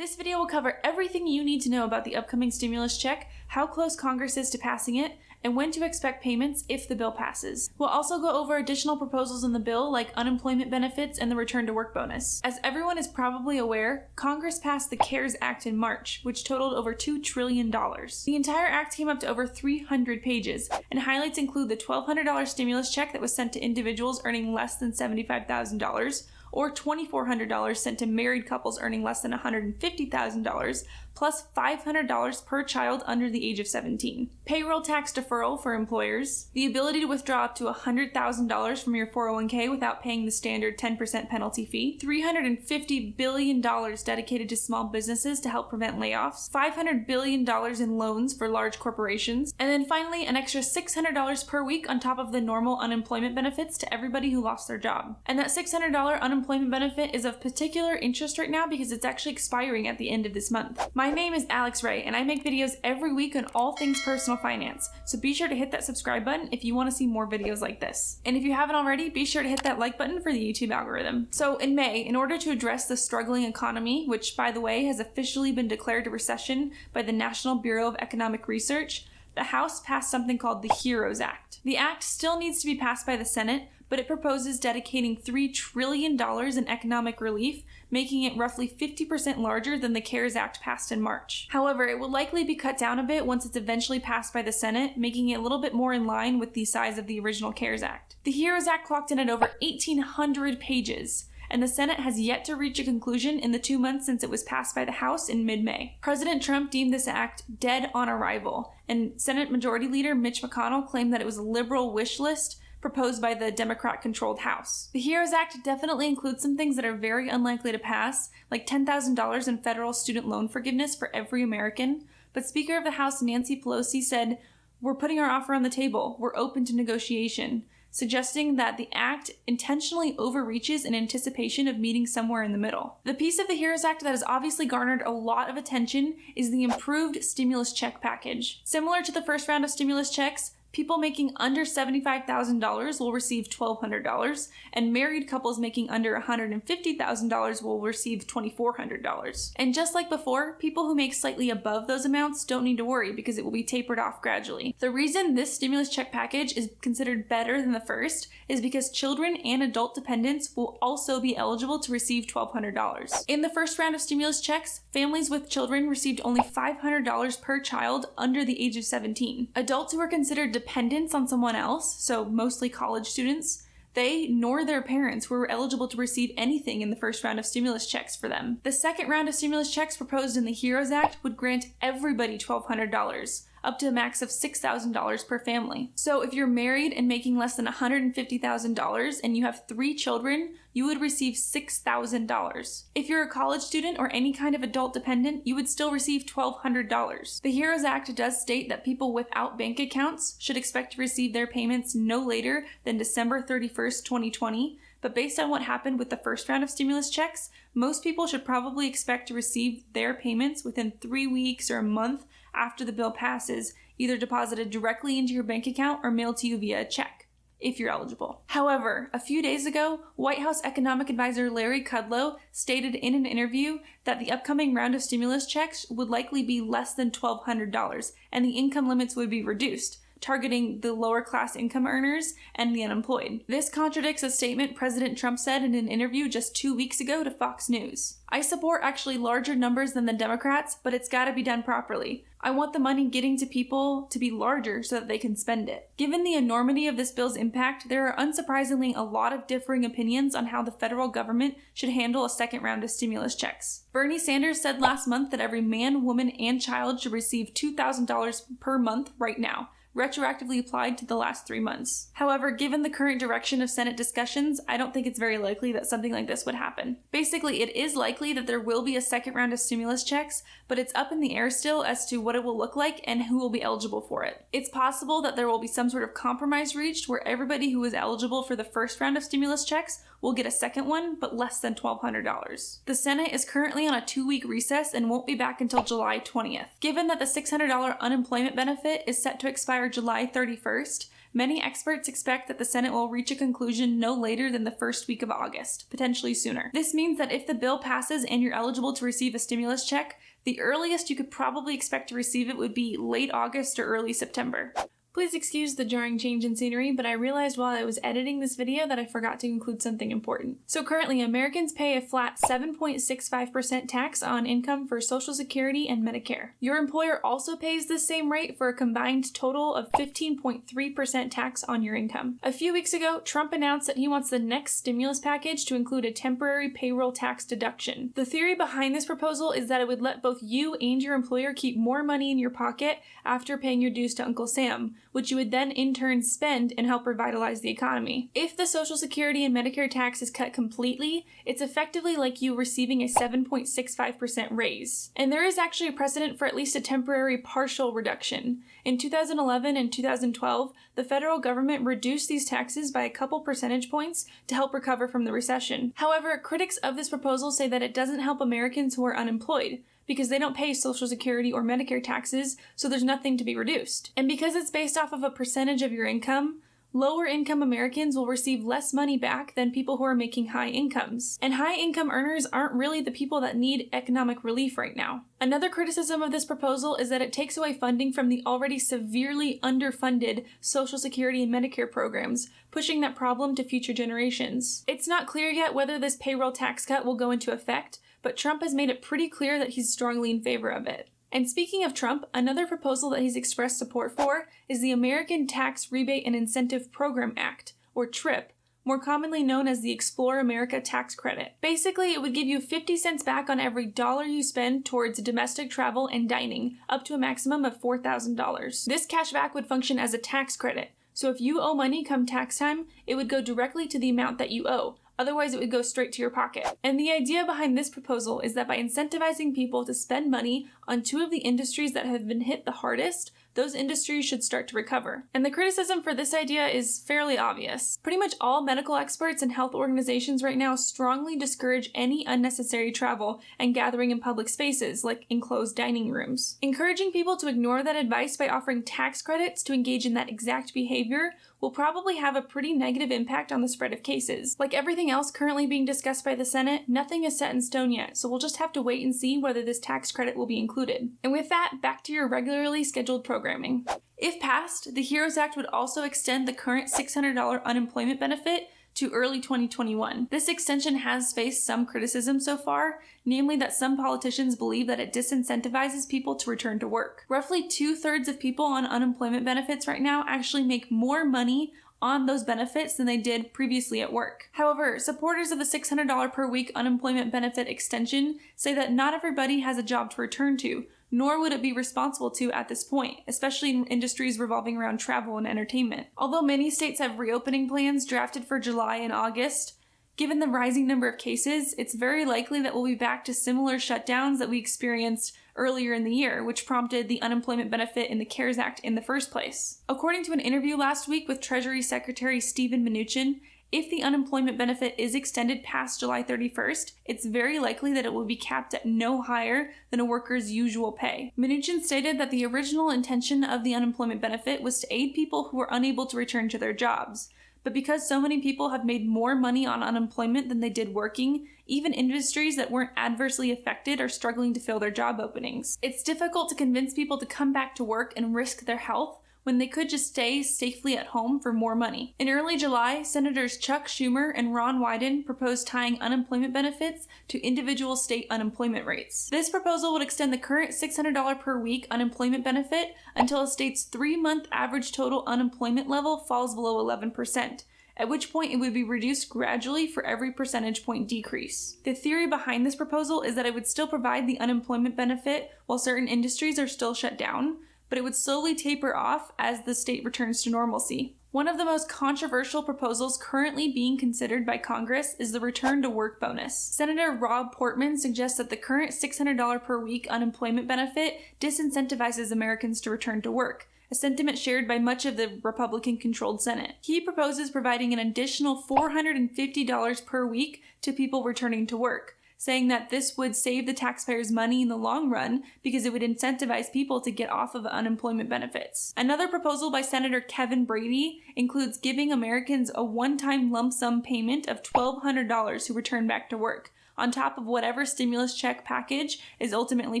This video will cover everything you need to know about the upcoming stimulus check, how close Congress is to passing it, and when to expect payments if the bill passes. We'll also go over additional proposals in the bill like unemployment benefits and the return to work bonus. As everyone is probably aware, Congress passed the CARES Act in March, which totaled over $2 trillion. The entire act came up to over 300 pages, and highlights include the $1,200 stimulus check that was sent to individuals earning less than $75,000, or $2,400 sent to married couples earning less than $150,000, plus $500 per child under the age of 17. Payroll tax deferral for employers, the ability to withdraw up to $100,000 from your 401k without paying the standard 10% penalty fee, $350 billion dedicated to small businesses to help prevent layoffs, $500 billion in loans for large corporations, and then finally an extra $600 per week on top of the normal unemployment benefits to everybody who lost their job. And that $600 unemployment benefit is of particular interest right now because it's actually expiring at the end of this month. My name is Alex Ray, and I make videos every week on all things personal finance, so be sure to hit that subscribe button if you want to see more videos like this. And if you haven't already, be sure to hit that like button for the YouTube algorithm. So in May, in order to address the struggling economy, which by the way has officially been declared a recession by the National Bureau of Economic Research, the House passed something called the HEROES Act. The act still needs to be passed by the Senate, but it proposes dedicating $3 trillion in economic relief, making it roughly 50% larger than the CARES Act passed in March. However, it will likely be cut down a bit once it's eventually passed by the Senate, making it a little bit more in line with the size of the original CARES Act. The HEROES Act clocked in at over 1,800 pages, and the Senate has yet to reach a conclusion in the 2 months since it was passed by the House in mid-May. President Trump deemed this act dead on arrival, and Senate Majority Leader Mitch McConnell claimed that it was a liberal wish list proposed by the Democrat-controlled House. The HEROES Act definitely includes some things that are very unlikely to pass, like $10,000 in federal student loan forgiveness for every American, but Speaker of the House Nancy Pelosi said, "We're putting our offer on the table. We're open to negotiation," suggesting that the act intentionally overreaches in anticipation of meeting somewhere in the middle. The piece of the HEROES Act that has obviously garnered a lot of attention is the improved stimulus check package. Similar to the first round of stimulus checks, people making under $75,000 will receive $1,200, and married couples making under $150,000 will receive $2,400. And just like before, people who make slightly above those amounts don't need to worry because it will be tapered off gradually. The reason this stimulus check package is considered better than the first is because children and adult dependents will also be eligible to receive $1,200. In the first round of stimulus checks, families with children received only $500 per child under the age of 17. Adults who are considered dependents on someone else, so mostly college students, they nor their parents were eligible to receive anything in the first round of stimulus checks for them. The second round of stimulus checks proposed in the HEROES Act would grant everybody $1,200, up to a max of $6,000 per family. So if you're married and making less than $150,000 and you have 3 children, you would receive $6,000. If you're a college student or any kind of adult dependent, you would still receive $1,200. The HEROES Act does state that people without bank accounts should expect to receive their payments no later than December 31st, 2020, but based on what happened with the first round of stimulus checks, most people should probably expect to receive their payments within 3 weeks or a month after the bill passes, either deposited directly into your bank account or mailed to you via a check, if you're eligible. However, a few days ago, White House economic advisor Larry Kudlow stated in an interview that the upcoming round of stimulus checks would likely be less than $1,200, and the income limits would be reduced, targeting the lower class income earners and the unemployed. This contradicts a statement President Trump said in an interview just 2 weeks ago to Fox News. "I support actually larger numbers than the Democrats, but it's gotta be done properly. I want the money getting to people to be larger so that they can spend it." Given the enormity of this bill's impact, there are unsurprisingly a lot of differing opinions on how the federal government should handle a second round of stimulus checks. Bernie Sanders said last month that every man, woman, and child should receive $2,000 per month right now, retroactively applied to the last 3 months. However, given the current direction of Senate discussions, I don't think it's very likely that something like this would happen. Basically, it is likely that there will be a second round of stimulus checks, but it's up in the air still as to what it will look like and who will be eligible for it. It's possible that there will be some sort of compromise reached where everybody who is eligible for the first round of stimulus checks will get a second one, but less than $1,200. The Senate is currently on a 2-week recess and won't be back until July 20th. Given that the $600 unemployment benefit is set to expire July 31st, Many experts expect that the Senate will reach a conclusion no later than the first week of August, potentially sooner. This means that if the bill passes and you're eligible to receive a stimulus check, the earliest you could probably expect to receive it would be late August or early September. Please excuse the jarring change in scenery, but I realized while I was editing this video that I forgot to include something important. So currently, Americans pay a flat 7.65% tax on income for Social Security and Medicare. Your employer also pays the same rate for a combined total of 15.3% tax on your income. A few weeks ago, Trump announced that he wants the next stimulus package to include a temporary payroll tax deduction. The theory behind this proposal is that it would let both you and your employer keep more money in your pocket after paying your dues to Uncle Sam, which you would then in turn spend and help revitalize the economy. If the Social Security and Medicare tax is cut completely, it's effectively like you receiving a 7.65% raise. And there is actually a precedent for at least a temporary partial reduction. In 2011 and 2012, the federal government reduced these taxes by a couple percentage points to help recover from the recession. However, critics of this proposal say that it doesn't help Americans who are unemployed, because they don't pay Social Security or Medicare taxes, so there's nothing to be reduced. And because it's based off of a percentage of your income, lower income Americans will receive less money back than people who are making high incomes. And high income earners aren't really the people that need economic relief right now. Another criticism of this proposal is that it takes away funding from the already severely underfunded Social Security and Medicare programs, pushing that problem to future generations. It's not clear yet whether this payroll tax cut will go into effect, but Trump has made it pretty clear that he's strongly in favor of it. And speaking of Trump, another proposal that he's expressed support for is the American Tax Rebate and Incentive Program Act, or TRIP, more commonly known as the Explore America Tax Credit. Basically, it would give you 50 cents back on every dollar you spend towards domestic travel and dining, up to a maximum of $4,000. This cashback would function as a tax credit, so if you owe money come tax time, it would go directly to the amount that you owe. Otherwise, it would go straight to your pocket. And the idea behind this proposal is that by incentivizing people to spend money on two of the industries that have been hit the hardest, those industries should start to recover. And the criticism for this idea is fairly obvious. Pretty much all medical experts and health organizations right now strongly discourage any unnecessary travel and gathering in public spaces, like enclosed dining rooms. Encouraging people to ignore that advice by offering tax credits to engage in that exact behavior will probably have a pretty negative impact on the spread of cases. Like everything else currently being discussed by the Senate, nothing is set in stone yet, so we'll just have to wait and see whether this tax credit will be included. And with that, back to your regularly scheduled programming. If passed, the HEROES Act would also extend the current $600 unemployment benefit to early 2021. This extension has faced some criticism so far, namely that some politicians believe that it disincentivizes people to return to work. Roughly 2/3 of people on unemployment benefits right now actually make more money on those benefits than they did previously at work. However, supporters of the $600 per week unemployment benefit extension say that not everybody has a job to return to, nor would it be responsible to at this point, especially in industries revolving around travel and entertainment. Although many states have reopening plans drafted for July and August, given the rising number of cases, it's very likely that we'll be back to similar shutdowns that we experienced earlier in the year, which prompted the unemployment benefit in the CARES Act in the first place. According to an interview last week with Treasury Secretary Steven Mnuchin, if the unemployment benefit is extended past July 31st, it's very likely that it will be capped at no higher than a worker's usual pay. Mnuchin stated that the original intention of the unemployment benefit was to aid people who were unable to return to their jobs. But because so many people have made more money on unemployment than they did working, even industries that weren't adversely affected are struggling to fill their job openings. It's difficult to convince people to come back to work and risk their health when they could just stay safely at home for more money. In early July, Senators Chuck Schumer and Ron Wyden proposed tying unemployment benefits to individual state unemployment rates. This proposal would extend the current $600 per week unemployment benefit until a state's 3-month average total unemployment level falls below 11%, at which point it would be reduced gradually for every percentage point decrease. The theory behind this proposal is that it would still provide the unemployment benefit while certain industries are still shut down, but it would slowly taper off as the state returns to normalcy. One of the most controversial proposals currently being considered by Congress is the return to work bonus. Senator Rob Portman suggests that the current $600 per week unemployment benefit disincentivizes Americans to return to work, a sentiment shared by much of the Republican-controlled Senate. He proposes providing an additional $450 per week to people returning to work, saying that this would save the taxpayers money in the long run because it would incentivize people to get off of unemployment benefits. Another proposal by Senator Kevin Brady includes giving Americans a one-time lump sum payment of $1,200 who return back to work, on top of whatever stimulus check package is ultimately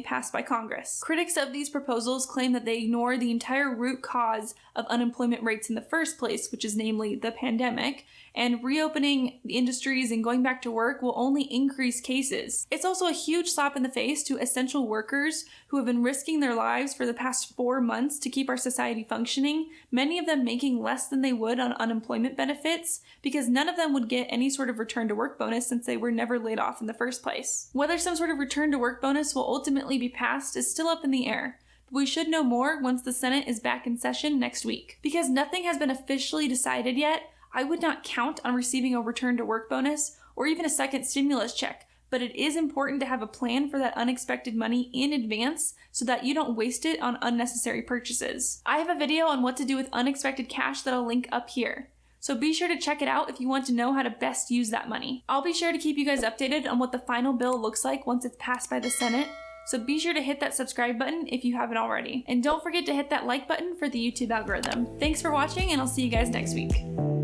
passed by Congress. Critics of these proposals claim that they ignore the entire root cause of unemployment rates in the first place, which is namely the pandemic, and reopening the industries and going back to work will only increase cases. It's also a huge slap in the face to essential workers who have been risking their lives for the past 4 months to keep our society functioning, many of them making less than they would on unemployment benefits, because none of them would get any sort of return to work bonus since they were never laid off in the first place. Whether some sort of return to work bonus will ultimately be passed is still up in the air. We should know more once the Senate is back in session next week. Because nothing has been officially decided yet, I would not count on receiving a return to work bonus or even a second stimulus check, but it is important to have a plan for that unexpected money in advance so that you don't waste it on unnecessary purchases. I have a video on what to do with unexpected cash that I'll link up here, so be sure to check it out if you want to know how to best use that money. I'll be sure to keep you guys updated on what the final bill looks like once it's passed by the Senate, so be sure to hit that subscribe button if you haven't already. And don't forget to hit that like button for the YouTube algorithm. Thanks for watching, and I'll see you guys next week.